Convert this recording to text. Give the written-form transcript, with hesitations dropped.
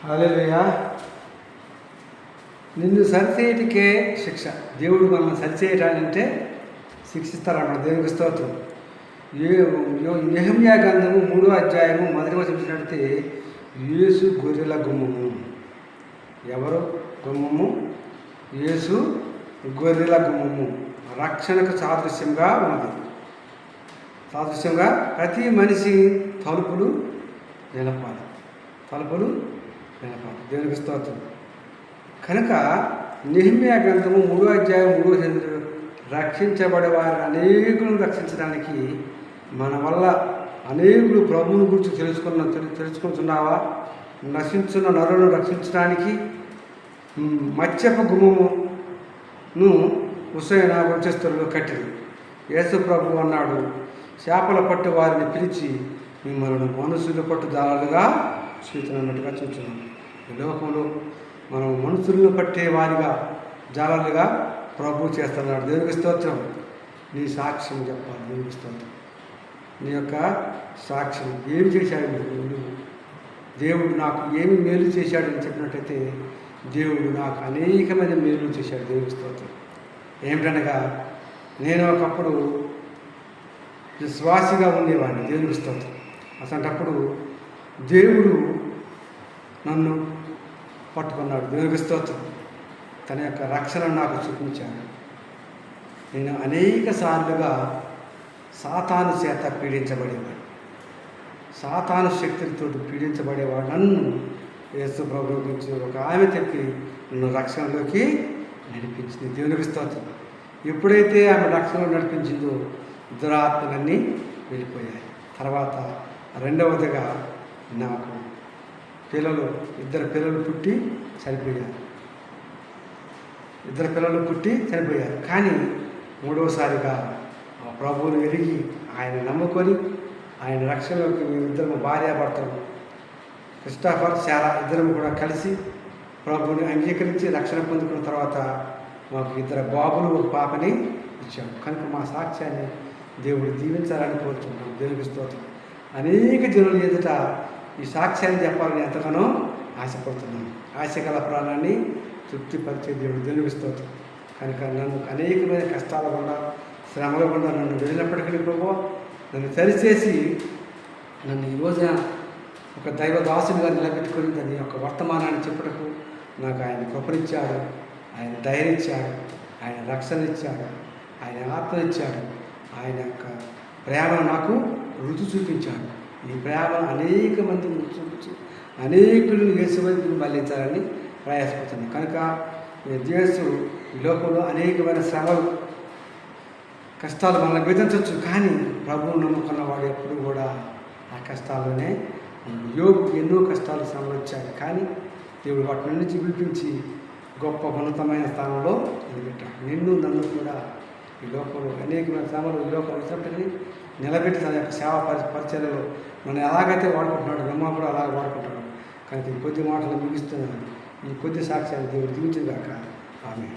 హల్లెలూయా. నిన్ను సరిచేయటికే శిక్ష. దేవుడు మనల్ని సరిచేయటానంటే శిక్షిస్తారన్నమాట. దేవునికి స్తోత్రం. నెహెమ్యా గ్రంథము 3వ అధ్యాయము 1వ వచనం చూసినట్లయితే యేసు గొర్రెల గుమ్మము. ఎవరు గుమ్మము? యేసు గొర్రెల గుమ్మము. రక్షణకు సాదృశ్యంగా ఉన్నది. సాదృశ్యంగా ప్రతి మనిషి తలుపులు నిలపాలి. దేవునికి స్తోత్రం. కనుక నెహెమ్యా గ్రంథము 3వ అధ్యాయం 3వ వచనం రక్షించబడే వారిని అనేకులను రక్షించడానికి మన వల్ల అనేకులు ప్రభువుని గురించి తెలుసుకుంటున్నావా? నశించున్న నరులను రక్షించడానికి మత్స్యపు గుమ్మమును హుసైనా వంశస్థులలో కట్టింది. యేసు ప్రభు అన్నాడు, చేపల పట్టు వారిని పిలిచి మిమ్మల్ని మనుషుల పట్టు దారులుగా చూస్తున్నట్టుగా చూస్తున్నాం. ఈ లోకంలో మనం మనుషులను పట్టే వారిగా జాలలుగా ప్రభు చేస్తున్నాడు. దేవునికి స్తోత్రం. నీ సాక్ష్యం చెప్పాలి. దేవునికి స్తోత్రం. నీ యొక్క సాక్ష్యం ఏమి చేశాడు నువ్వు? దేవుడు నాకు ఏమి మేలు చేశాడని చెప్పినట్టయితే దేవుడు నాకు అనేకమైన మేలు చేశాడు. దేవునికి స్తోత్రం. ఏమిటనగా నేను ఒకప్పుడు విశ్వాసిగా ఉండేవాడిని. దేవునికి స్తోత్రం. అసంటప్పుడు దేవుడు నన్ను పట్టుకున్నాడు. దేవునికి స్తోత్రం. తన యొక్క రక్షణ నాకు చూపించాడు. నేను అనేక సార్లుగా సాతాను చేత పీడించబడేవాడు. సాతాను శక్తులతో పీడించబడేవాడు. నన్ను యేసు ప్రభు గురించి ఒక ఆమె చెప్పి నన్ను రక్షణలోకి నడిపించింది. దేవునికి స్తోత్రం. ఎప్పుడైతే ఆమె రక్షణలో నడిపించిందో దురాత్మలన్నీ వెళ్ళిపోయాయి. తర్వాత రెండవదిగా నాకు ఇద్దరు పిల్లలు పుట్టి చనిపోయారు. కానీ మూడవసారిగా ఆ ప్రభువుని ఎరిగి ఆయన నమ్ముకొని ఆయన రక్షణలోకి మేమిద్దరము భార్యాభర్తలు క్రిస్టోఫర్ శారా ఇద్దరము కూడా కలిసి ప్రభువుని అంగీకరించి రక్షణ పొందుకున్న తర్వాత మాకు 2 బాబులు 1 పాపని ఇచ్చాడు. కనుక మా సాక్ష్యాన్ని దేవుడు దీవించాలని కోరుతున్నాం. దేవునికి స్తోత్రం. అనేక జనుల ఎదుట ఈ సాక్ష్యాన్ని చెప్పాలని ఎంతగానో ఆశపడుతున్నాను. ఆశగల ప్రాణాన్ని తృప్తిపరిచే దేవుడు. దేవునికి స్తోత్రం. కనుక నన్ను అనేకమైన కష్టాల గుండా శ్రమల గుండా నన్ను వెళ్ళినప్పటికీ ప్రభు నన్ను సరిచేసి నన్ను ఈ రోజున ఒక దైవ దాసునిగా నిలబెట్టుకొని దాని యొక్క వర్తమానాన్ని చెప్పుటకు నాకు ఆయన కృపనిచ్చాడు. ఆయన ధైర్యం ఇచ్చాడు. ఆయన రక్షణ ఇచ్చాడు. ఆయన ఆత్మనిచ్చాడు. ఆయన యొక్క ప్రేమ నాకు రుచి చూపించాడు. ఈ ప్రేమ అనేక మందిని రుచి చూపించి అనేకులను యేసు వైపును మళ్ళించాలని ప్రయాసపడుతుంది. కనుక యేసు ఈ లోకంలో అనేకమైన శ్రమలు కష్టాలు మనల్ని వేధించవచ్చు. కానీ ప్రభువు నమ్ముకున్న వాడు ఎప్పుడు కూడా ఆ కష్టాల్లోనే యోగుకు ఎన్నో కష్టాలు శ్రమలు వచ్చాయి. కానీ దేవుడు వాటి నుంచి విడిపించి గొప్ప ఉన్నతమైన స్థానంలో నిలబెట్టాడు. నన్ను కూడా ఈ లోకంలో అనేకమైన శ్రమలు ఈ లోకంలో వచ్చినప్పటికీ నిలబెట్టి తన యొక్క సేవా పరిచర్యలో నన్ను ఎలాగైతే వాడుకుంటున్నాడు మిమ్మల్ని కూడా అలాగే వాడుకుంటున్నాడు. కానీ ఈ కొద్ది మాటలు ముగిస్తున్నాను. ఈ కొద్ది సాక్ష్యాన్ని దేవుడు దీవించిందాక ఆమె